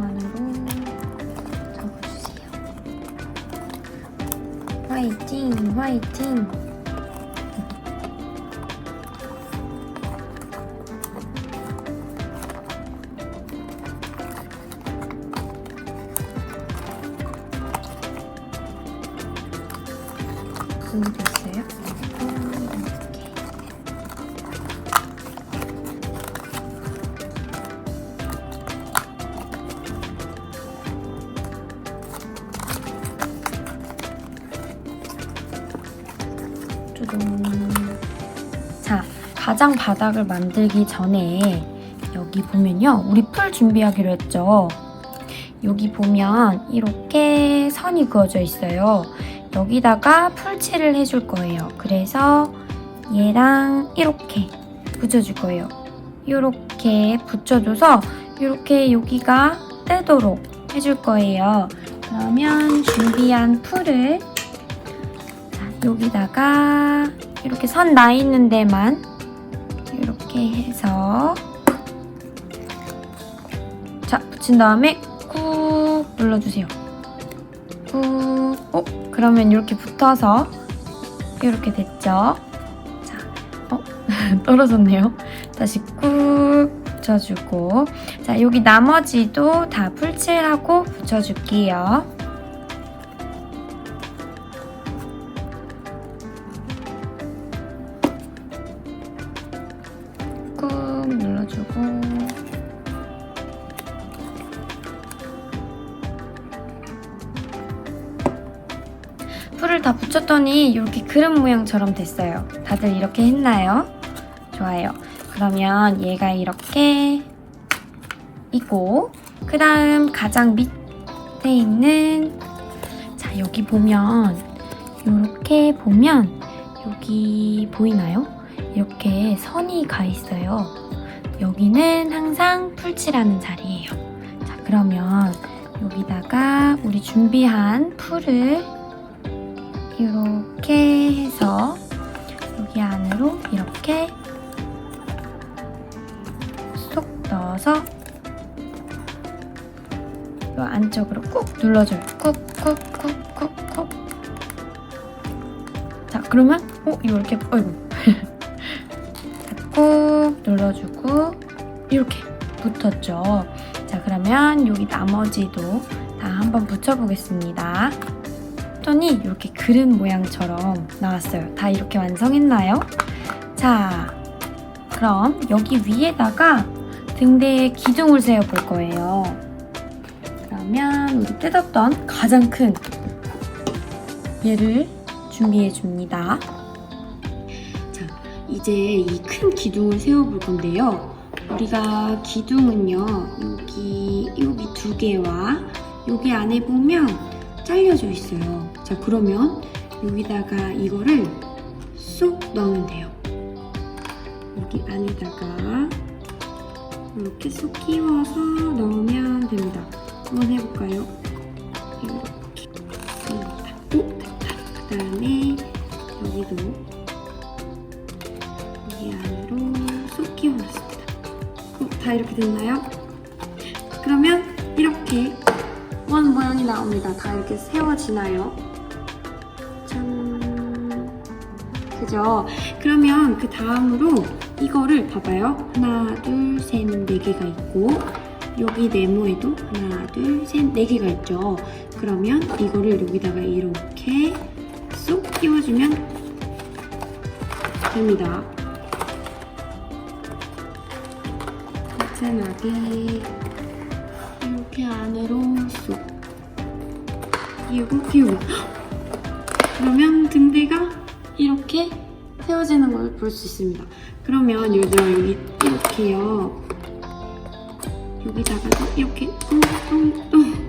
Speaker 13: 안으로 접어주세요. 화이팅, 화이팅. 여기도 있어요? 이렇게. 자, 가장 바닥을 만들기 전에 여기 보면요, 우리 풀 준비하기로 했죠. 여기 보면 이렇게 선이 그어져 있어요. 여기다가 풀칠을 해줄 거예요. 그래서 얘랑 이렇게 붙여줄 거예요. 이렇게 붙여줘서 이렇게 여기가 뜨도록 해줄 거예요. 그러면 준비한 풀을 여기다가 이렇게 선 나 있는 데만 이렇게 해서 자, 붙인 다음에 꾹 눌러주세요. 꾹. 그러면 이렇게 붙어서 이렇게 됐죠? 자, 떨어졌네요. 다시 꾹 붙여주고, 자, 여기 나머지도 다 풀칠하고 붙여줄게요. 꾹 눌러주고, 풀을 다 붙였더니 이렇게 그릇 모양처럼 됐어요. 다들 이렇게 했나요? 좋아요. 그러면 얘가 이렇게 있고, 그 다음 가장 밑에 있는, 자, 여기 보면 이렇게 보면 여기 보이나요? 이렇게 선이 가 있어요. 여기는 항상 풀칠하는 자리예요. 자, 그러면 여기다가 우리 준비한 풀을 이렇게 해서 여기 안으로 이렇게 쏙 넣어서 이 안쪽으로 꾹 눌러줘요. 꾹꾹꾹꾹꾹. 자, 그러면 이렇게 아이고 꾹 눌러주고 이렇게 붙었죠. 자, 그러면 여기 나머지도 다 한번 붙여보겠습니다. 했더니 이렇게 그릇 모양처럼 나왔어요. 다 이렇게 완성했나요? 자, 그럼 여기 위에다가 등대에 기둥을 세워볼 거예요. 그러면 우리 뜯었던 가장 큰 얘를 준비해 줍니다. 자, 이제 이 큰 기둥을 세워볼 건데요. 우리가 기둥은요, 여기 두 개와 여기 안에 보면 잘려져 있어요. 자, 그러면 여기다가 이거를 쏙 넣으면 돼요. 여기 안에다가 이렇게 쏙 끼워서 넣으면 됩니다. 한번 해볼까요? 이렇게 됩니다. 됐다. 그 다음에 여기도 여기 안으로 쏙 끼워놨습니다. 다 이렇게 됐나요? 그러면 이렇게 원 모양이 나옵니다. 다 이렇게 세워지나요? 짠. 그죠? 그러면 그 다음으로 이거를 봐봐요. 하나, 둘, 셋, 네 개가 있고, 여기 네모에도 하나, 둘, 셋, 네 개가 있죠. 그러면 이거를 여기다가 이렇게 쏙 끼워주면 됩니다. 괜찮하게 이렇게 안으로 쏙 끼우고 그러면 등대가 이렇게 세워지는 걸 볼 수 있습니다. 그러면 여기 이렇게요, 여기다가 이렇게 뚱뚱뚱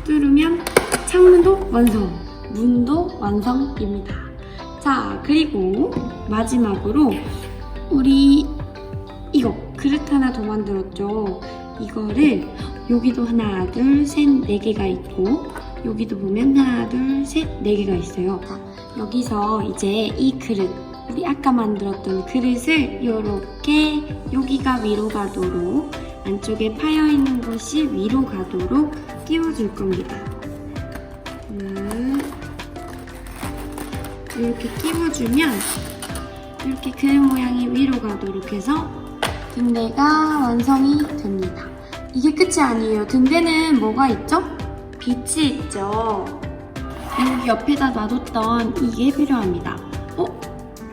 Speaker 13: 뚫으면 창문도 완성, 문도 완성입니다. 자, 그리고 마지막으로 우리 이거 그릇 하나 더 만들었죠. 이거를 여기도 하나, 둘, 셋, 네 개가 있고, 여기도 보면 하나, 둘, 셋, 네 개가 있어요. 여기서 이제 이 그릇, 우리 아까 만들었던 그릇을 이렇게 여기가 위로 가도록 안쪽에 파여 있는 것이 위로 가도록 끼워줄 겁니다. 이렇게 끼워주면 이렇게 그림 모양이 위로 가도록 해서 등대가 완성이 됩니다. 이게 끝이 아니에요. 등대는 뭐가 있죠? 빛이 있죠. 여기 옆에다 놔뒀던 이게 필요합니다.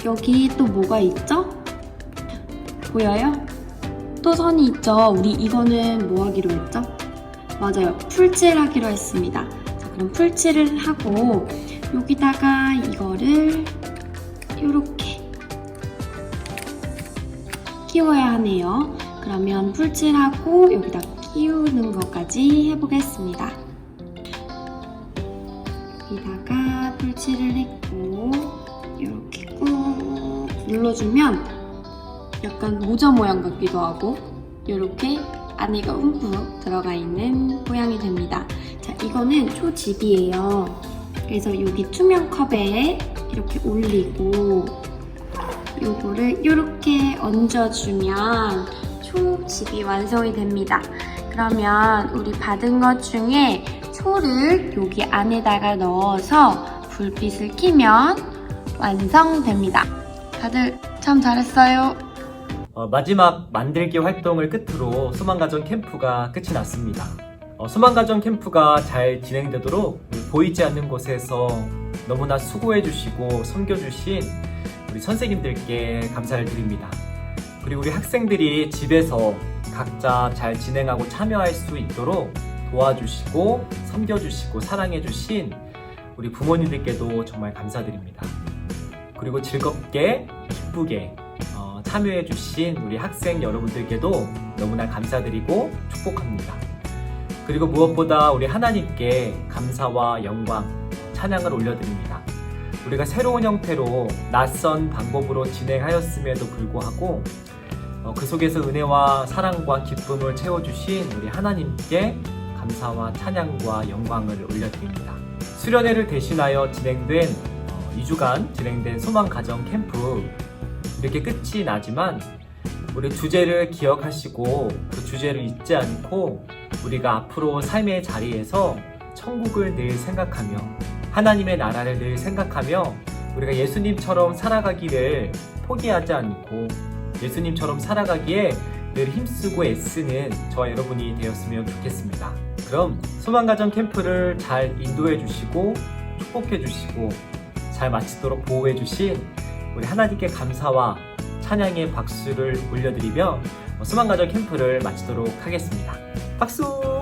Speaker 13: 여기 또 뭐가 있죠? 보여요? 또 선이 있죠. 우리 이거는 뭐 하기로 했죠? 맞아요. 풀칠 하기로 했습니다. 자, 그럼 풀칠을 하고 여기다가 이거를 이렇게 끼워야 하네요. 그러면 풀칠하고 여기다 끼우는 것까지 해보겠습니다. 여기다가 풀칠을 했고 이렇게 꾹 눌러주면 약간 모자 모양 같기도 하고 이렇게 안에가 움푹 들어가 있는 모양이 됩니다. 자, 이거는 초집이에요. 그래서 여기 투명 컵에 이렇게 올리고 요거를 이렇게 얹어주면 초집이 완성이 됩니다. 그러면 우리 받은 것 중에 초를 여기 안에다가 넣어서 불빛을 켜면 완성됩니다. 다들 참 잘했어요.
Speaker 1: 마지막 만들기 활동을 끝으로 소망가정 캠프가 끝이 났습니다. 소망가정 캠프가 잘 진행되도록 보이지 않는 곳에서 너무나 수고해주시고 섬겨주신 우리 선생님들께 감사를 드립니다. 그리고 우리 학생들이 집에서 각자 잘 진행하고 참여할 수 있도록 도와주시고 섬겨주시고 사랑해주신 우리 부모님들께도 정말 감사드립니다. 그리고 즐겁게 기쁘게 참여해주신 우리 학생 여러분들께도 너무나 감사드리고 축복합니다. 그리고 무엇보다 우리 하나님께 감사와 영광, 찬양을 올려드립니다. 우리가 새로운 형태로 낯선 방법으로 진행하였음에도 불구하고 그 속에서 은혜와 사랑과 기쁨을 채워주신 우리 하나님께 감사와 찬양과 영광을 올려드립니다. 수련회를 대신하여 진행된 2주간 진행된 소망가정 캠프 이렇게 끝이 나지만 우리 주제를 기억하시고 그 주제를 잊지 않고 우리가 앞으로 삶의 자리에서 천국을 늘 생각하며 하나님의 나라를 늘 생각하며 우리가 예수님처럼 살아가기를 포기하지 않고 예수님처럼 살아가기에 늘 힘쓰고 애쓰는 저와 여러분이 되었으면 좋겠습니다. 그럼 소망가정 캠프를 잘 인도해 주시고 축복해 주시고 잘 마치도록 보호해 주신 우리 하나님께 감사와 찬양의 박수를 올려드리며 소망가정 캠프를 마치도록 하겠습니다. 박수!